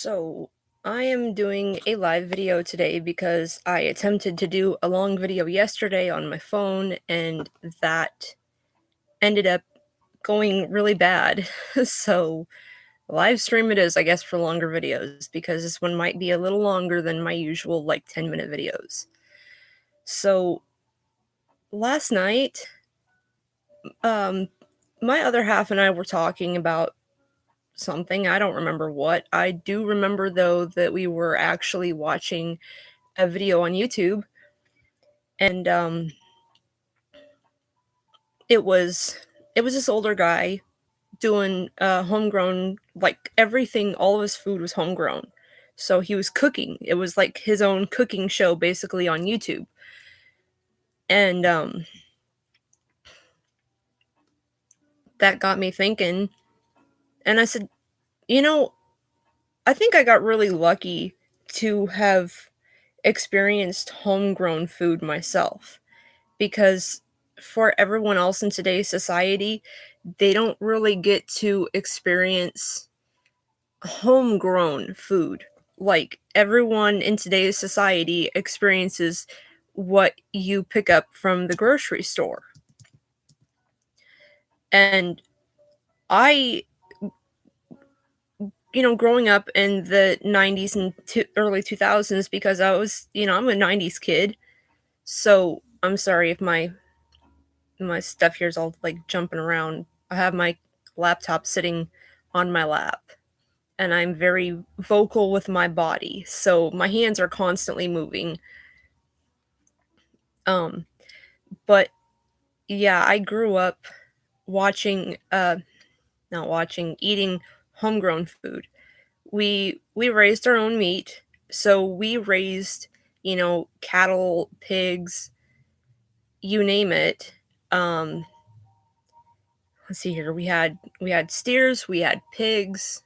So, I am doing a live video today because I attempted to do a long video yesterday on my phone and that ended up going really bad. So, live stream it is, I guess, for longer videos because this one might be a little longer than my usual, like, 10-minute videos. So, last night, um, my other half and I were talking about something. I don't remember what. I do remember, though, that we were actually watching a video on YouTube, and it was this older guy doing homegrown, like everything, all of his food was homegrown. So he was cooking. It was like his own cooking show basically on YouTube. And that got me thinking, and I said, you know, I think I got really lucky to have experienced homegrown food myself because for everyone else in today's society, they don't really get to experience homegrown food. Like, everyone in today's society experiences what you pick up from the grocery store. And I, growing up in the 90s and early 2000s, because I was, I'm a 90s kid. So I'm sorry if my stuff here is all like jumping around. I have my laptop sitting on my lap and I'm very vocal with my body. So my hands are constantly moving. Um but yeah, I grew up watching not watching, eating homegrown food. We raised our own meat. So we raised, cattle, pigs, you name it. Um let's see here. We had steers, we had pigs,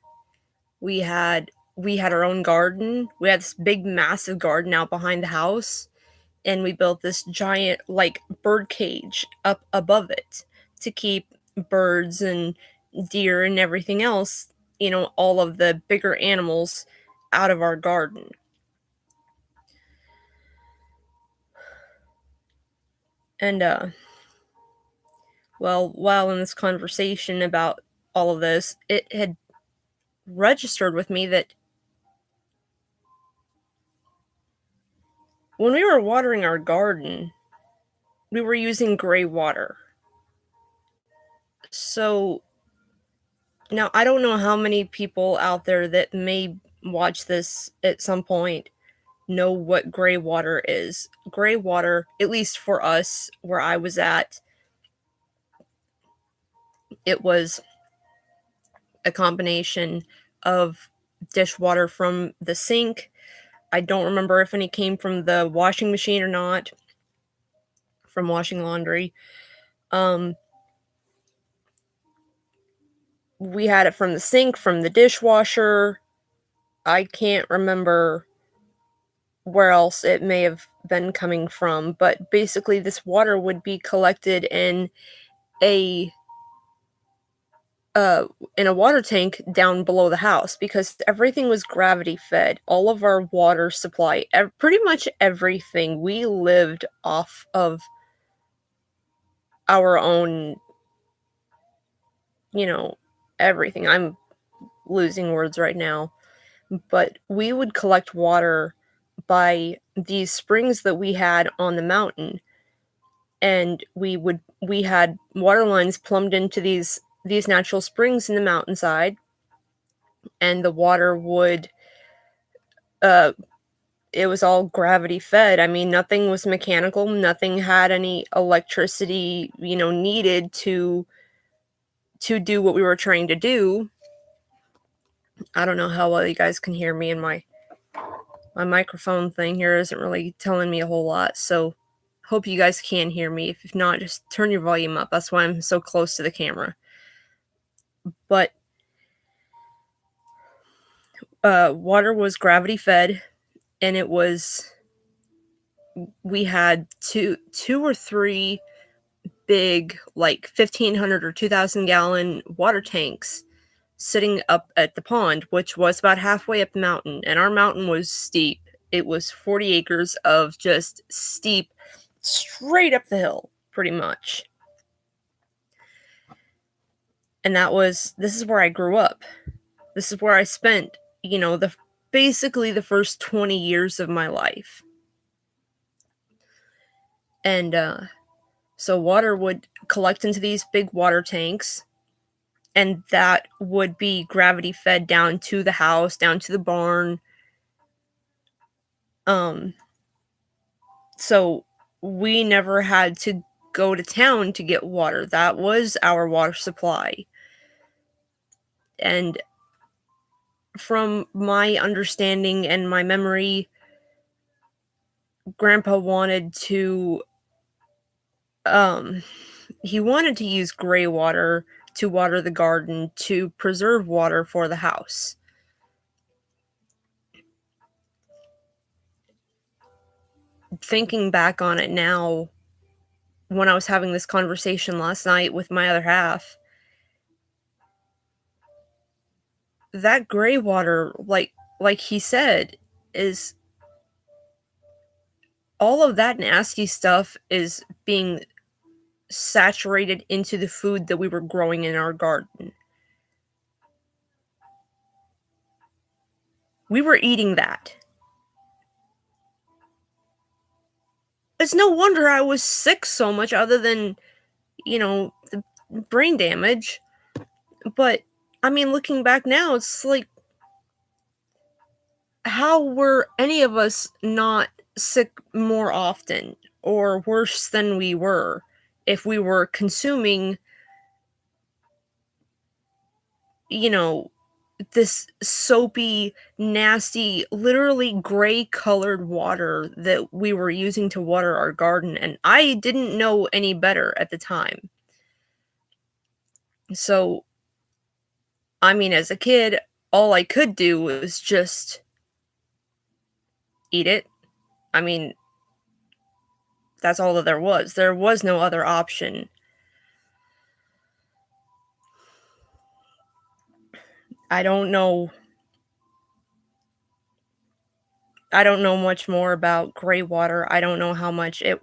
we had we had our own garden. We had this big massive garden out behind the house, and we built this giant like bird cage up above it to keep birds and deer and everything else, all of the bigger animals out of our garden. And well, while in this conversation about all of this, it had registered with me that when we were watering our garden, we were using gray water. So now I don't know how many people out there that may watch this at some point know what gray water is. Gray water, at least for us where I was at, it was a combination of dishwater from the sink. I don't remember if any came from the washing machine or not, from washing laundry. Um, we had it from the sink, from the dishwasher. I can't remember where else it may have been coming from, but basically this water would be collected a uh in a water tank down below the house because everything was gravity fed. All of our water supply, pretty much everything, we lived off of our own, you know, everything. I'm losing words right now, but we would collect water by these springs that we had on the mountain, and we had water lines plumbed into these natural springs in the mountainside, and the water would uh it was all gravity fed. I mean, nothing was mechanical, nothing had any electricity, needed to do what we were trying to do. I don't know how well you guys can hear me, and my microphone thing here isn't really telling me a whole lot, so hope you guys can hear me. If not, just turn your volume up. That's why I'm so close to the camera. But water was gravity fed, and we had two or three big, like 1,500 or 2,000 gallon water tanks. sitting up at the pond, which was about halfway up the mountain, and our mountain was steep. It was 40 acres of just steep, straight up the hill, pretty much. And this is where I grew up. This is where I spent, basically the first 20 years of my life. And so water would collect into these big water tanks, and that would be gravity fed down to the house, down to the barn. So we never had to go to town to get water. That was our water supply. And from my understanding and my memory, Grandpa wanted to he wanted to use gray water to water the garden to preserve water for the house. Thinking back on it now, when I was having this conversation last night with my other half, that gray water, like he said, is all of that nasty stuff is being saturated into the food that we were growing in our garden. We were eating that. It's no wonder I was sick so much, other than, the brain damage. But, I mean, looking back now, it's like, how were any of us not sick more often or worse than we were if we were consuming, you know, this soapy, nasty, literally gray colored water that we were using to water our garden? And I didn't know any better at the time. So, I mean, as a kid, all I could do was just eat it. I mean, that's all that there was. There was no other option. I don't know I don't know much more about gray water. I don't know how much it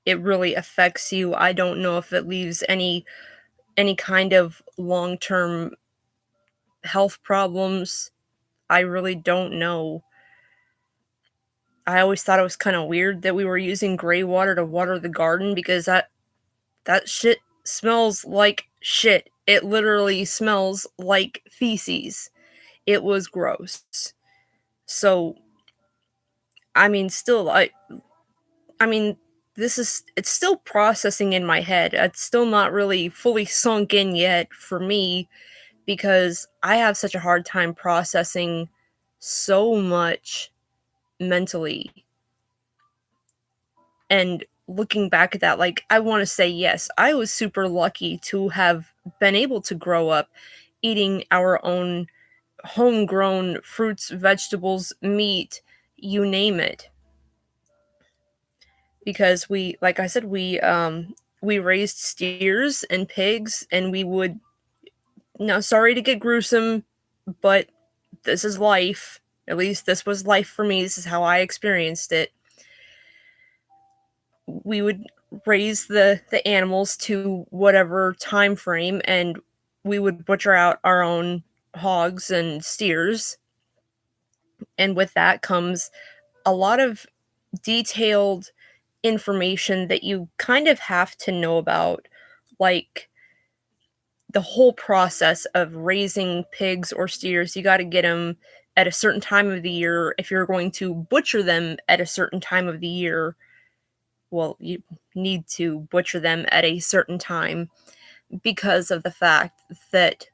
really affects you. I don't know if it leaves any kind of long-term health problems. I really don't know. I always thought it was kind of weird that we were using gray water to water the garden, because that shit smells like shit. It literally smells like feces. It was gross. So, I mean, still, I mean, it's still processing in my head. It's still not really fully sunk in yet for me, because I have such a hard time processing so much mentally. And looking back at that, like, I want to say, yes, I was super lucky to have been able to grow up eating our own homegrown fruits, vegetables, meat, you name it. Because like I said, we raised steers and pigs, and we would, now, sorry to get gruesome, but this is life. At least this was life for me. This is how I experienced it. We would raise the animals to whatever time frame, and we would butcher out our own hogs and steers. And with that comes a lot of detailed information that you kind of have to know about, like the whole process of raising pigs or steers. You got to get them at a certain time of the year. If you're going to butcher them at a certain time of the year, well, you need to butcher them at a certain time, because of the fact that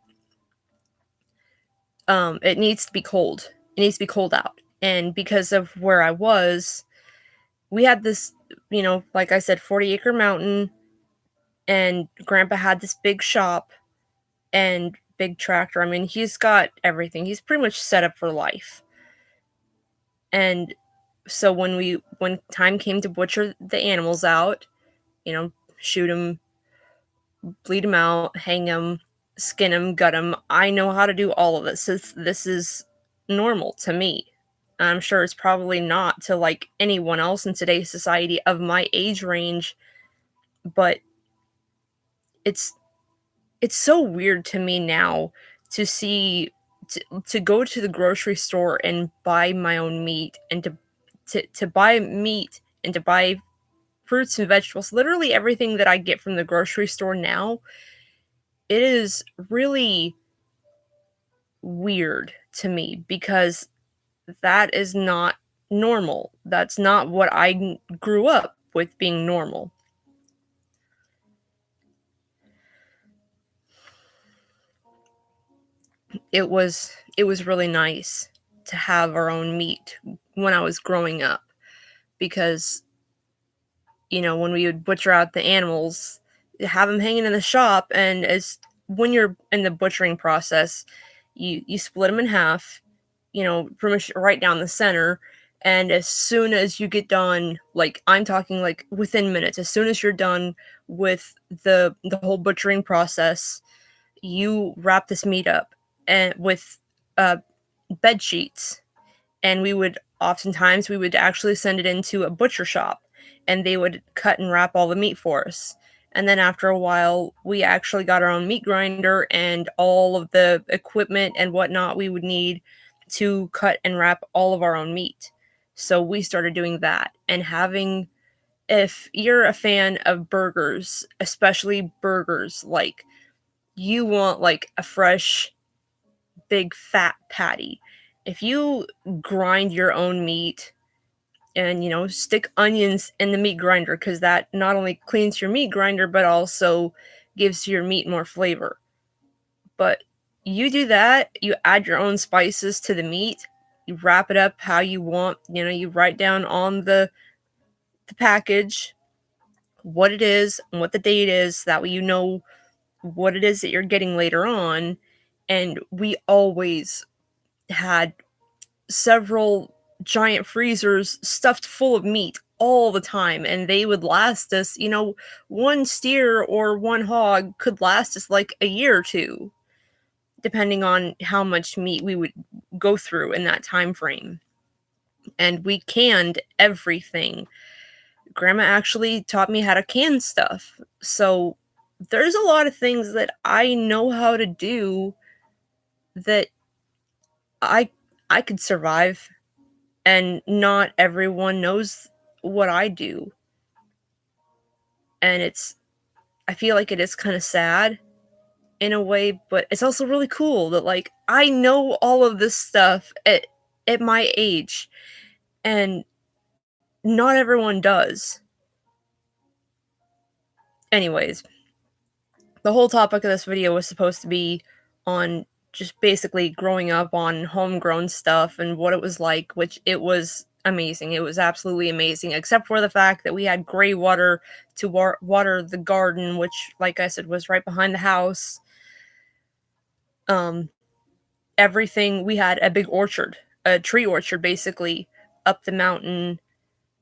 it needs to be cold. It needs to be cold out. And because of where I was, we had this, like I said, 40-acre mountain, and Grandpa had this big shop and big tractor. I mean, he's got everything. He's pretty much set up for life. And so when time came to butcher the animals out, shoot them, bleed them out, hang them, skin them, gut them. I know how to do all of this. This is normal to me. I'm sure it's probably not to like anyone else in today's society of my age range, but it's it's so weird to me now to see to go to the grocery store and buy my own meat and to buy meat and to buy fruits and vegetables, literally everything that I get from the grocery store now. It is really weird to me because that is not normal. That's not what I grew up with being normal. It was really nice to have our own meat when I was growing up because when we would butcher out the animals, have them hanging in the shop, and as when you're in the butchering process, you split them in half, pretty much right down the center. And as soon as you get done, like I'm talking like within minutes, as soon as you're done with the whole butchering process, you wrap this meat up and with uh, bed sheets, and we would actually send it into a butcher shop, and they would cut and wrap all the meat for us. And then after a while, we actually got our own meat grinder and all of the equipment and whatnot we would need to cut and wrap all of our own meat. So we started doing that and having, if you're a fan of burgers, especially burgers, like you want like a fresh big fat patty. If you grind your own meat and stick onions in the meat grinder, because that not only cleans your meat grinder but also gives your meat more flavor. But you do that, you add your own spices to the meat, you wrap it up how you want, you write down on the package what it is and what the date is, that way you know what it is that you're getting later on. And we always had several giant freezers stuffed full of meat all the time, and they would last us, one steer or one hog could last us like a year or two, depending on how much meat we would go through in that time frame. And we canned everything. Grandma actually taught me how to can stuff. So there's a lot of things that I know how to do that I I could survive, and not everyone knows what I do. And I feel like it is kind of sad in a way, but it's also really cool that like I know all of this stuff at my age, and not everyone does. Anyways, the whole topic of this video was supposed to be on just basically growing up on homegrown stuff and what it was like, which it was amazing. It was absolutely amazing, except for the fact that we had gray water to water the garden, which, like I said, was right behind the house. Um, Everything, we had a big orchard, a tree orchard, basically up the mountain,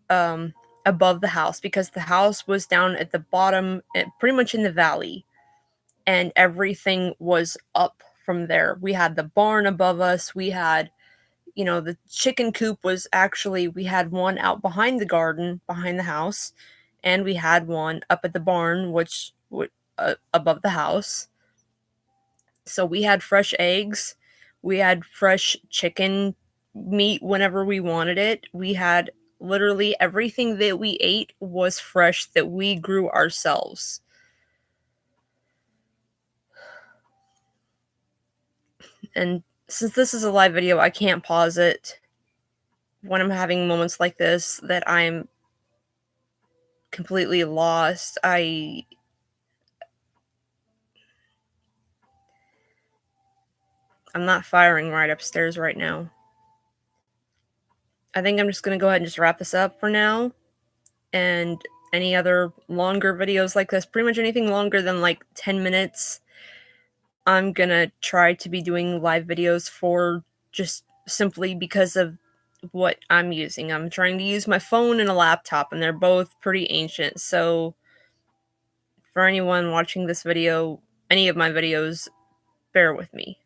um, above the house, because the house was down at the bottom, pretty much in the valley, and everything was up from there. We had the barn above us. We had, the chicken coop was actually, we had one out behind the garden, behind the house, and we had one up at the barn, which above the house. So we had fresh eggs. We had fresh chicken meat whenever we wanted it. We had literally everything that we ate was fresh, that we grew ourselves. And since this is a live video, I can't pause it when I'm having moments like this that I'm completely lost. I'm not firing right upstairs right now. I think I'm just going to go ahead and just wrap this up for now. And any other longer videos like this, pretty much anything longer than like 10 minutes, I'm going to try to be doing live videos for, just simply because of what I'm using. I'm trying to use my phone and a laptop, and they're both pretty ancient. So for anyone watching this video, any of my videos, Bear with me.